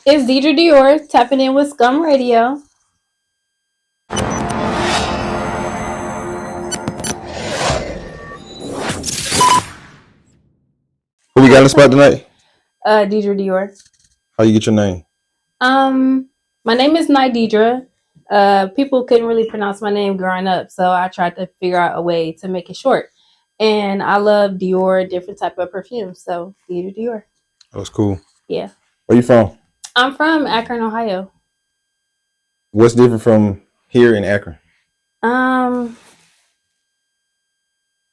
It's Dedra Dior tapping in with Scum Radio. Who we got in the spot tonight? Dedra Dior. How you get your name? My name is Dedra. People couldn't really pronounce my name growing up, so I tried to figure out a way to make it short. And I love Dior, different type of perfumes. So Dedra Dior. That's cool. Yeah. Where you from? I'm from Akron, Ohio. What's different from here in Akron?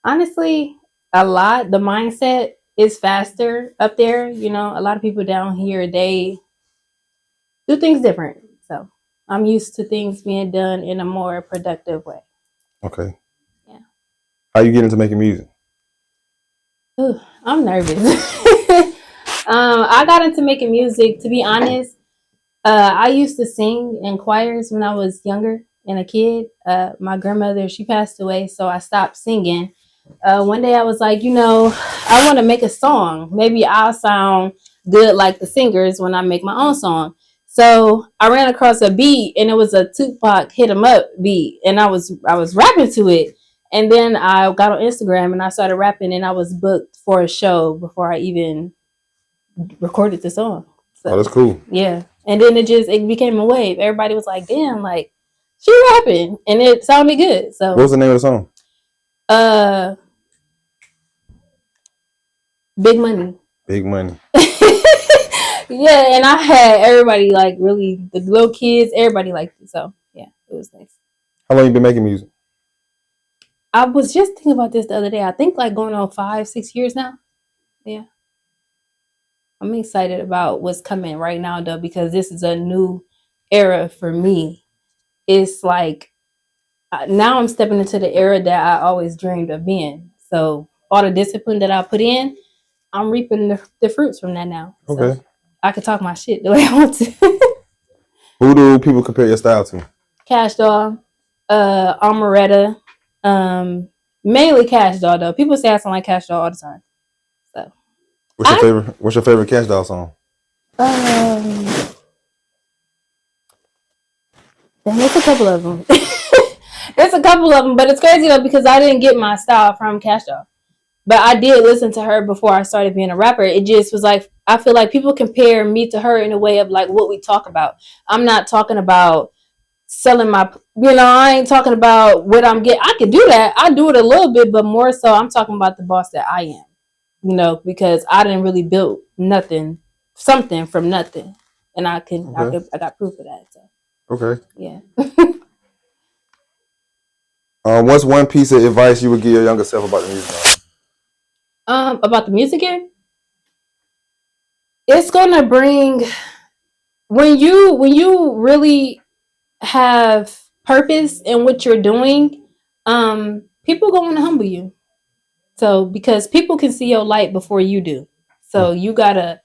Honestly, a lot. The mindset is faster up there. You know, a lot of people down here, they do things different. So I'm used to things being done in a more productive way. Okay. Yeah. How you get into making music? Ooh, I'm nervous. I got into making music, to be honest. I used to sing in choirs when I was younger and a kid. My grandmother, she passed away, so I stopped singing. One day I was like, I want to make a song. Maybe I'll sound good like the singers when I make my own song. So I ran across a beat, and it was a Tupac "Hit 'Em Up" beat, and I was rapping to it. And then I got on Instagram and I started rapping, and I was booked for a show before I even recorded the song. So, that's cool. Yeah. And then it became a wave. Everybody was like, damn, like, she rapping. And it sounded good. So what was the name of the song? Big Money. Big Money. Yeah, and I had everybody, like, really, the little kids, everybody liked it. So yeah, it was nice. How long you been making music? I was just thinking about this the other day. I think like going on 5-6 years now. Yeah. I'm excited about what's coming right now though, because this is a new era for me. It's like now I'm stepping into the era that I always dreamed of being. So all the discipline that I put in, I'm reaping the fruits from that now. Okay. So I can talk my shit the way I want to. Who do people compare your style to? Cash Doll, Amaretta, mainly Cash Doll though. People say I sound like Cash Doll all the time. So What's your favorite Cash Doll song? There's a couple of them. There's a couple of them, but it's crazy though because I didn't get my style from Cash Doll. But I did listen to her before I started being a rapper. It just was like, I feel like people compare me to her in a way of like what we talk about. I'm not talking about selling I ain't talking about what I'm getting. I can do that. I do it a little bit, but more so I'm talking about the boss that I am, because I didn't really build something from nothing. And I got proof of that. So. Okay. Yeah. What's one piece of advice you would give your younger self about the music? About the music game? It's gonna bring when you really have purpose in what you're doing, people going to humble you. So because people can see your light before you do. So you gotta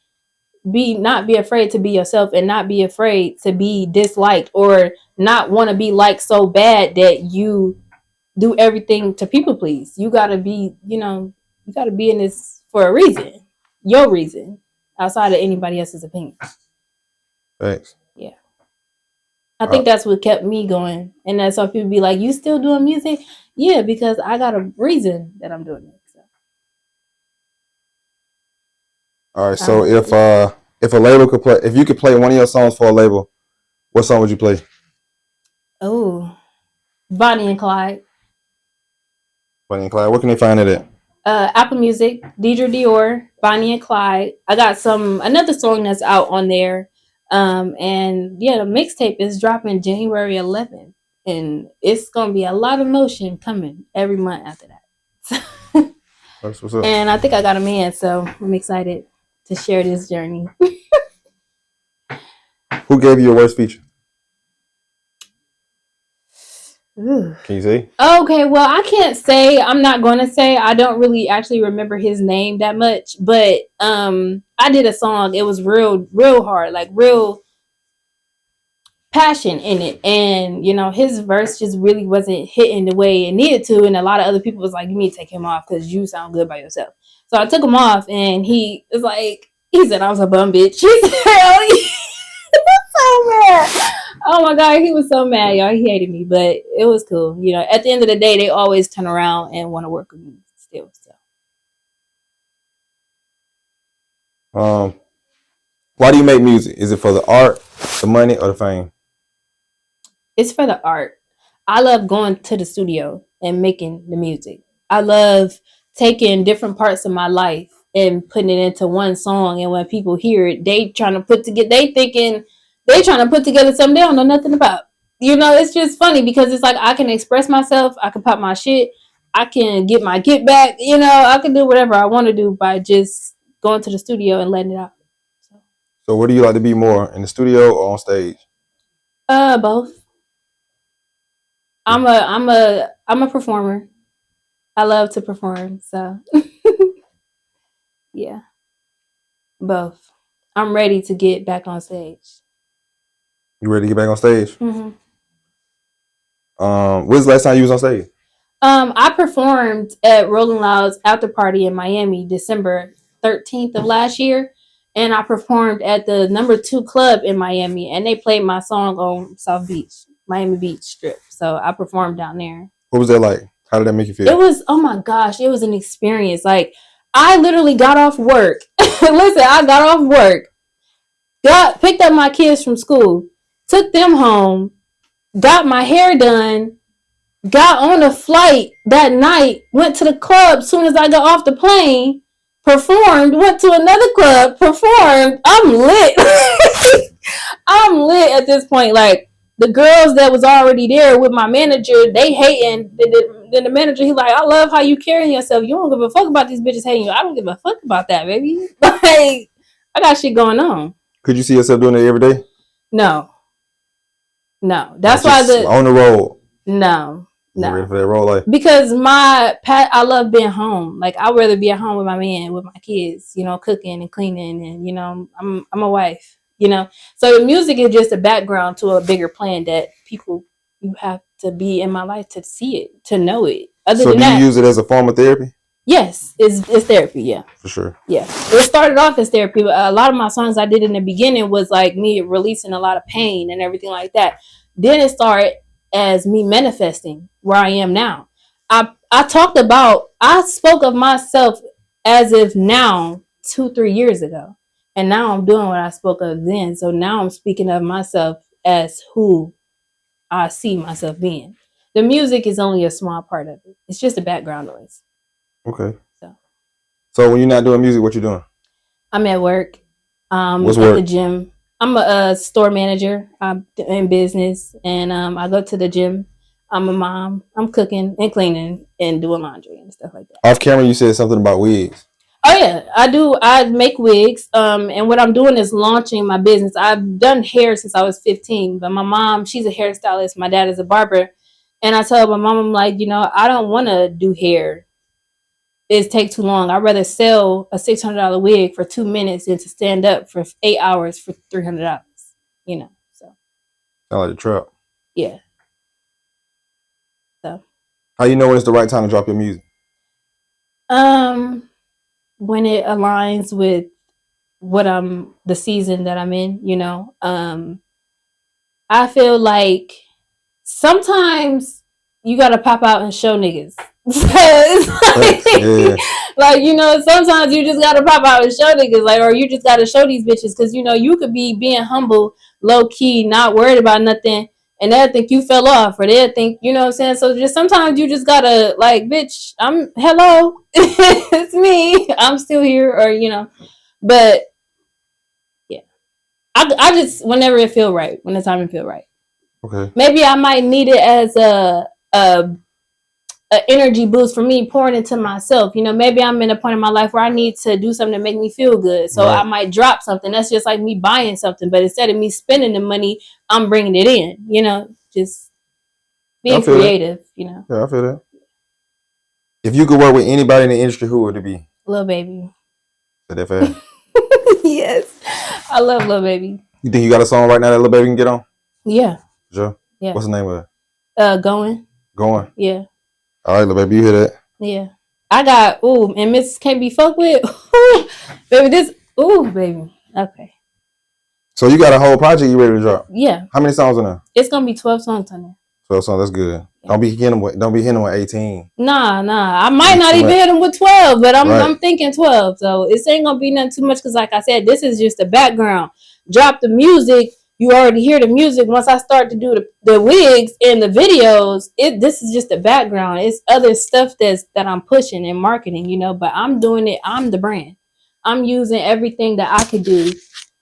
not be afraid to be yourself and not be afraid to be disliked or not want to be liked so bad that you do everything to people please. You gotta be, you gotta be in this for a reason. Your reason. Outside of anybody else's opinion. Thanks. Yeah. I think that's what kept me going. And that's why people be like, you still doing music? Yeah, because I got a reason that I'm doing it. So. All right, so if a label could play, if you could play one of your songs for a label, what song would you play? Oh, Bonnie and Clyde. Bonnie and Clyde. Where can they find it at? Apple Music, Dedra Dior, Bonnie and Clyde. I got another song that's out on there. And yeah, the mixtape is dropping January 11th. And it's going to be a lot of motion coming every month after that. That's what's up. And I think I got a man, so I'm excited to share this journey. Who gave you your worst feature? Ooh. Can you say? Okay, well, I can't say. I'm not going to say. I don't really actually remember his name that much. But I did a song. It was real hard, like real passion in it. And, his verse just really wasn't hitting the way it needed to. And a lot of other people was like, you need to take him off because you sound good by yourself. So I took him off and he was like, he said I was a bum bitch. He said, so mad. Oh my God, he was so mad, y'all. He hated me, but it was cool. You know, at the end of the day, they always turn around and want to work with me still. So. Why do you make music? Is it for the art, the money, or the fame? It's for the art. I love going to the studio and making the music. I love taking different parts of my life and putting it into one song. And when people hear it, they trying to put together. They trying to put together something they don't know nothing about. You know, it's just funny because it's like I can express myself. I can pop my shit. I can get my get back. You know, I can do whatever I want to do by just going to the studio and letting it out. So where do you like to be more, in the studio or on stage? Both. I'm a performer. I love to perform, so yeah, both. I'm ready to get back on stage. You ready to get back on stage? Mm-hmm. When's the last time you was on stage? I performed at Rolling Loud's after party in Miami, December 13th of last year, and I performed at the #2 club in Miami, and they played my song on South Beach, Miami Beach Strip. So I performed down there. What was that like? How did that make you feel? It was, oh my gosh, it was an experience. Like, I literally got off work. Listen, I got off work, picked up my kids from school, took them home, got my hair done, got on a flight that night, went to the club as soon as I got off the plane, performed, went to another club, performed. I'm lit. I'm lit at this point. Like, the girls that was already there with my manager, they hating. Then the manager, he like, I love how you carrying yourself. You don't give a fuck about these bitches hating you. I don't give a fuck about that, baby. Like, I got shit going on. Could you see yourself doing it every day? No. That's why on the road. No. Ready for that road life? Because I love being home. Like, I'd rather be at home with my man, with my kids, you know, cooking and cleaning, and you know, I'm a wife, you know. So the music is just a background to a bigger plan that you have to be in my life to see it, to know it. So do you use it as a form of therapy? Yes, it's therapy, yeah. For sure. Yeah. It started off as therapy, but a lot of my songs I did in the beginning was like me releasing a lot of pain and everything like that. Then it started as me manifesting where I am now. I spoke of myself as if now 2-3 years ago. And now I'm doing what I spoke of then. So now I'm speaking of myself as who I see myself being. The music is only a small part of it. It's just a background noise. Okay. So when you're not doing music, what you doing? I'm at work. What's at work? The gym. I'm a store manager. I'm in business, and I go to the gym. I'm a mom. I'm cooking and cleaning and doing laundry and stuff like that. Off camera, you said something about wigs. Oh yeah, I do. I make wigs. And what I'm doing is launching my business. I've done hair since I was 15, but my mom, she's a hairstylist. My dad is a barber, and I told my mom, I'm like, you know, I don't want to do hair. It take too long. I'd rather sell a $600 wig for 2 minutes than to stand up for 8 hours for $300. You know, so Sound like a trap. Yeah. So how you know when it's the right time to drop your music? When it aligns with the season that I'm in, you know. I feel like sometimes you gotta pop out and show niggas. Like, you know, sometimes you just gotta pop out and show niggas, like, or you just gotta show these bitches, because you know you could be being humble, low key, not worried about nothing, and they'll think you fell off, or they'll think, you know what I'm saying. So just sometimes you just gotta, like, bitch, hello, it's me, I'm still here, or you know. But yeah, I just, whenever it feel right, when the timing feel right. Okay. Maybe I might need it as a energy boost for me, pouring into myself. You know, maybe I'm in a point in my life where I need to do something to make me feel good. So right. I might drop something. That's just like me buying something. But instead of me spending the money, I'm bringing it in. You know, just being creative, you know. Yeah, I feel that. If you could work with anybody in the industry, who would it be? Lil Baby. Said that fast? Yes. I love Lil Baby. You think you got a song right now that Lil Baby can get on? Yeah. Sure? Yeah. What's the name of it? Going. Going? Yeah. All right, Lil Baby, you hear that? Yeah. I got, and Mrs. Can't Be Fucked With. Baby, baby. Okay. So you got a whole project you ready to drop? Yeah. How many songs on there? It's gonna be 12 songs on there. 12 songs. That's good. Yeah. Don't be hitting with 18. Nah. I might not even hit them with 12, but I'm thinking 12. So it ain't gonna be nothing too much because, like I said, this is just the background. Drop the music. You already hear the music. Once I start to do the wigs and the videos, this is just the background. It's other stuff that I'm pushing and marketing, you know. But I'm doing it. I'm the brand. I'm using everything that I could do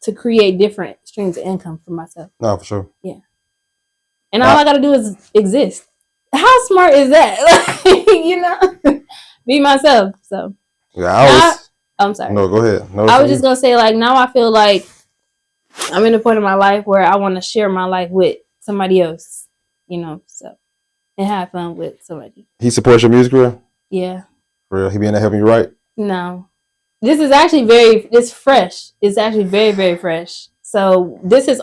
to create different streams of income for myself. No, for sure. Yeah. And all I gotta do is exist. How smart is that? You know, be myself. So yeah, I'm sorry. No, go ahead. No, I was just gonna say, like, now I feel like I'm in a point in my life where I want to share my life with somebody else, you know, so and have fun with somebody. He supports your music career? Yeah. For real? He be in there helping you write? No. This is actually it's fresh. It's actually very, very fresh. So this is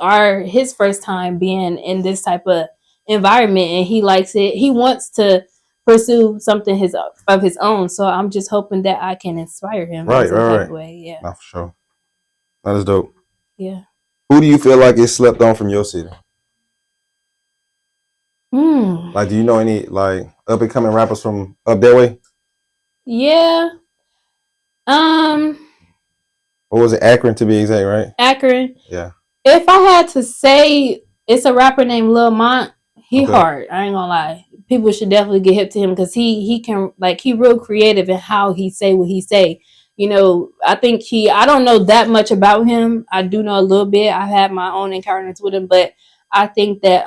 his first time being in this type of environment, and he likes it. He wants to pursue something of his own. So I'm just hoping that I can inspire him in some type of way. Yeah. Not for sure. That is dope. Yeah. Who do you feel like is slept on from your city? Like, do you know any like up and coming rappers from up that way? Yeah. What was it? Akron to be exact, right? Akron. Yeah. If I had to say, it's a rapper named Lil Mont. He hard. I ain't gonna lie. People should definitely get hip to him because he can, like, he real creative in how he say what he say. You know, I think I don't know that much about him. I do know a little bit. I've had my own encounters with him, but I think that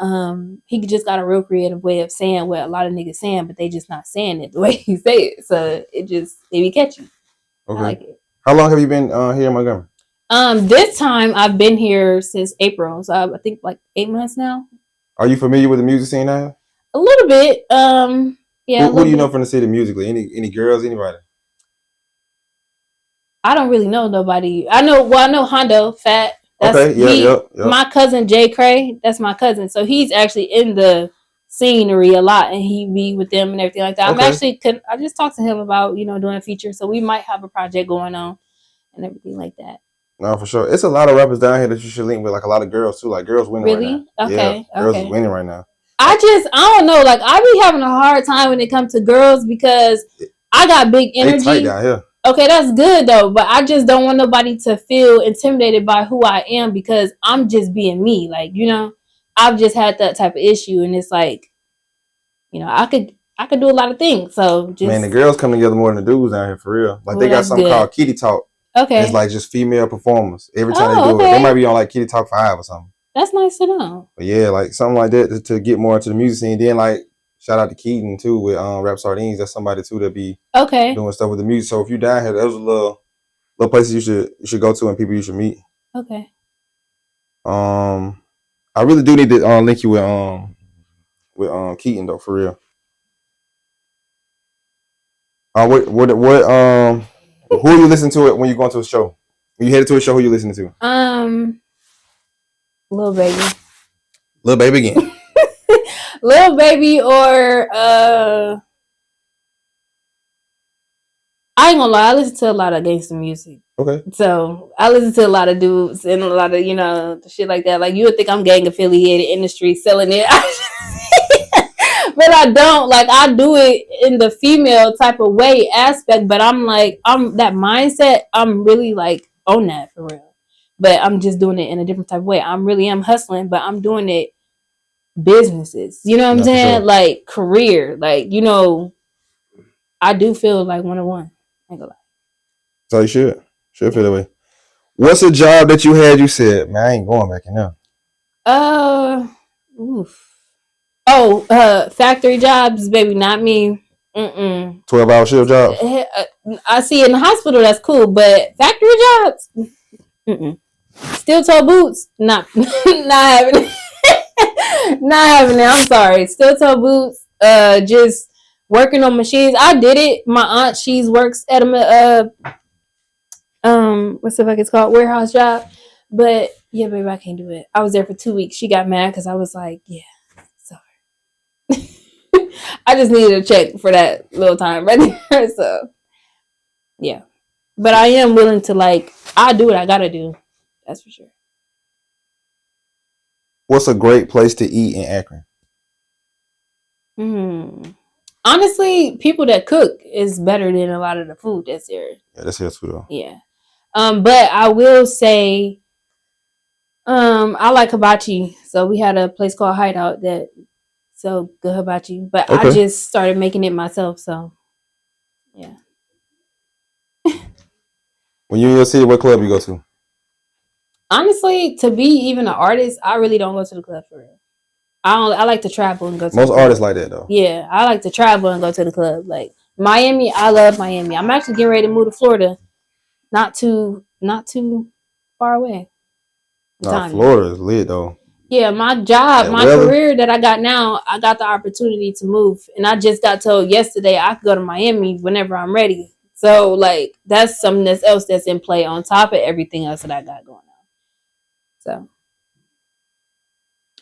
he just got a real creative way of saying what a lot of niggas saying, but they just not saying it the way he say it. So it be catchy. Okay. I like it. How long have you been here in Montgomery? This time I've been here since April, so I think like 8 months now. Are you familiar with the music scene now? A little bit. Yeah. Who do you know from the city musically? Any girls? Anybody? I don't really know nobody. I know Hondo Fat. That's my cousin Jay Cray. That's my cousin. So he's actually in the scenery a lot, and he be with them and everything like that. I just talked to him about, you know, doing a feature, so we might have a project going on and everything like that. No, for sure. It's a lot of rappers down here that you should link with, like a lot of girls too. Like girls winning right now. Okay. Yeah, girls is winning right now. I don't know. Like, I be having a hard time when it comes to girls because I got big energy. They tight down here. Okay, that's good though, but I just don't want nobody to feel intimidated by who I am because I'm just being me. Like, you know, I've just had that type of issue, and it's like, you know, I could do a lot of things. So just, man, the girls come together more than the dudes down here for real. Like, they got something called Kitty Talk. Okay, it's like just female performers every time they do it. They might be on like Kitty Talk 5 or something. That's nice to know. But yeah, like something like that to get more into the music scene. Then like, shout out to Keaton too with Rap Sardines. That's somebody too that be doing stuff with the music. So if you down here, those are little places you should go to and people you should meet. Okay. I really do need to link you with Keaton though, for real. Who are you listening to it when you go into a show? When you headed to a show, who you listening to? Lil Baby. Lil Baby again. Lil Baby or I ain't gonna lie, I listen to a lot of gangster music. Okay. So I listen to a lot of dudes and a lot of, you know, shit like that. Like, you would think I'm gang affiliated in the street selling it. But I don't. Like, I do it in the female type of way aspect, but I'm that mindset, I'm really like on that for real. But I'm just doing it in a different type of way. I'm hustling, but I'm doing it businesses. You know what I'm saying? Sure. Like, career. Like, you know, I do feel like 101. I ain't gonna lie. So you should feel that way. What's a job that you had you said, man, I ain't going back in there? Factory jobs, baby, not me. 12-hour shift jobs. I see in the hospital, that's cool, but factory jobs, steel toe boots, not having it. Not having it. I'm sorry. Steel toe boots. Just working on machines. I did it. My aunt, she works at a what's the fuck it's called, warehouse job. But yeah, baby, I can't do it. I was there for 2 weeks. She got mad because I was like, yeah, sorry. I just needed a check for that little time right there. So yeah, but I am willing to, like, I do what I gotta do. That's for sure. What's a great place to eat in Akron? Honestly, people that cook is better than a lot of the food that's there. Yeah, that's here too though. Yeah. But I will say, I like hibachi. So we had a place called Hideout that so good hibachi. But I just started making it myself. So yeah. When you're in your city, what club you go to? Honestly, to be even an artist, I really don't go to the club for real. I like to travel and go to most artists like that though. Yeah, I like to travel and go to the club. Like Miami, I love Miami. I'm actually getting ready to move to Florida. Not too far away. Nah, Florida is lit though. Yeah, my job, my career that I got now, I got the opportunity to move. And I just got told yesterday I could go to Miami whenever I'm ready. So like that's something else that's in play on top of everything else that I got going on. So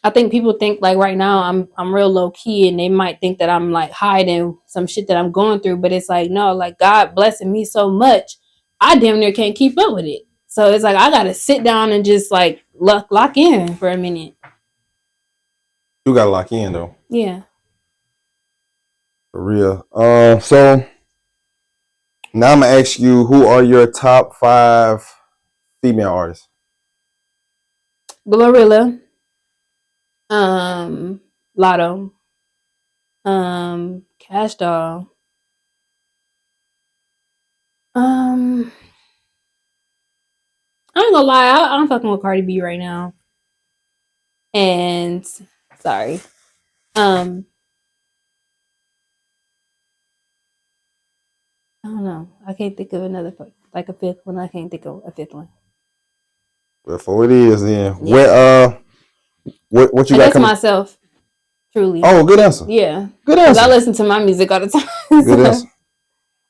I think people think like right now I'm real low key and they might think that I'm like hiding some shit that I'm going through, but it's like no, like God blessing me so much, I damn near can't keep up with it. So it's like I gotta sit down and just like lock in for a minute. You gotta lock in though. Yeah. For real. So now I'm gonna ask you, who are your top 5 female artists? Glorilla. Lotto. Cash Doll. I ain't gonna lie, I'm fucking with Cardi B right now. And sorry. I don't know. I can't think of another like a fifth one. I can't think of a fifth one. Well, for it is then. Yeah. What you got coming? Myself. Truly. Oh, good answer. Yeah. Good answer. I listen to my music all the time. Good answer.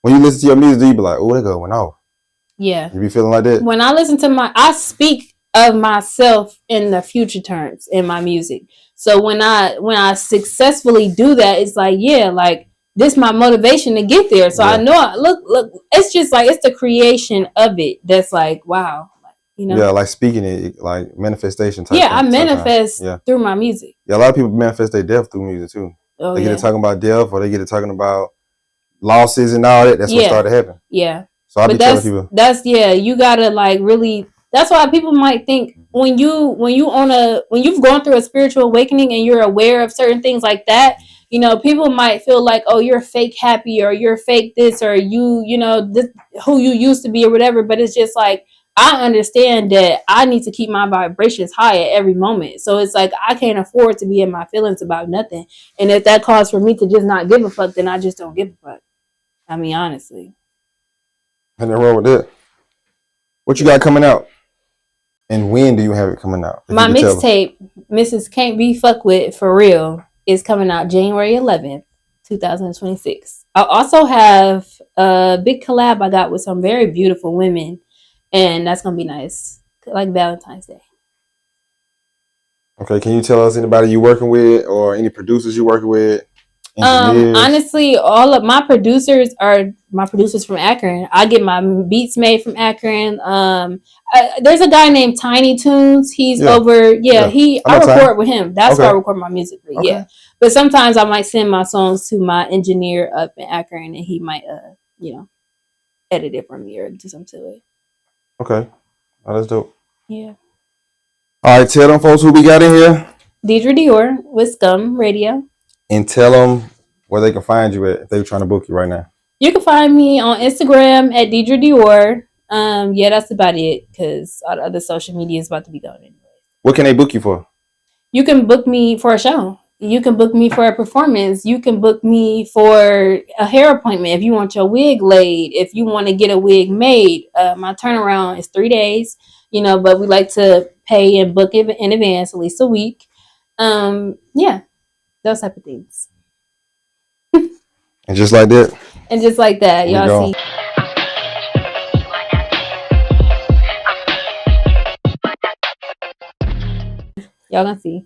When you listen to your music, do you be like, oh, that went off? Yeah. You be feeling like that? When I listen to I speak of myself in the future terms in my music. So when I successfully do that, it's like, yeah, like this is my motivation to get there. So I know look, it's just like it's the creation of it that's like, wow. You know? Yeah, like speaking it, like manifestation type. Yeah, I manifest through my music. Yeah, a lot of people manifest their death through music too. They get it talking about death, or they get it talking about losses and all that. That's what started happening. Yeah. So I be telling people you gotta like really. That's why people might think when you've gone through a spiritual awakening and you're aware of certain things like that, you know, people might feel like, oh, you're fake happy or you're fake this or you know, this, who you used to be or whatever. But it's just like, I understand that I need to keep my vibrations high at every moment. So it's like, I can't afford to be in my feelings about nothing. And if that calls for me to just not give a fuck, then I just don't give a fuck. I mean, honestly. Ain't nothing wrong with that. What you got coming out? And when do you have it coming out? My mixtape, Mrs. Can't Be Fucked With For Real, is coming out January 11th, 2026. I also have a big collab I got with some very beautiful women, and that's going to be nice, like Valentine's Day. Okay, can you tell us anybody you working with or any producers you working with? Honestly, all of my producers are my producers from Akron. I get my beats made from Akron. There's a guy named Tiny Tunes. He's over. Yeah, I record with him. That's where I record my music. Yeah, but sometimes I might send my songs to my engineer up in Akron, and he might, edit it for me or do something to it. Okay, that's dope. Yeah. All right, tell them folks who we got in here. Dedra Dior with Scum Radio. And tell them where they can find you at if they're trying to book you right now. You can find me on Instagram at Dedra Dior. Yeah, that's about it because all the other social media is about to be gone anyway. What can they book you for? You can book me for a show. You can book me for a performance. You can book me for a hair appointment if you want your wig laid. If you want to get a wig made, my turnaround is 3 days. You know, but we like to pay and book it in advance, at least a week. Yeah. Those type of things. And just like that. And just like that, y'all see. Y'all gonna see.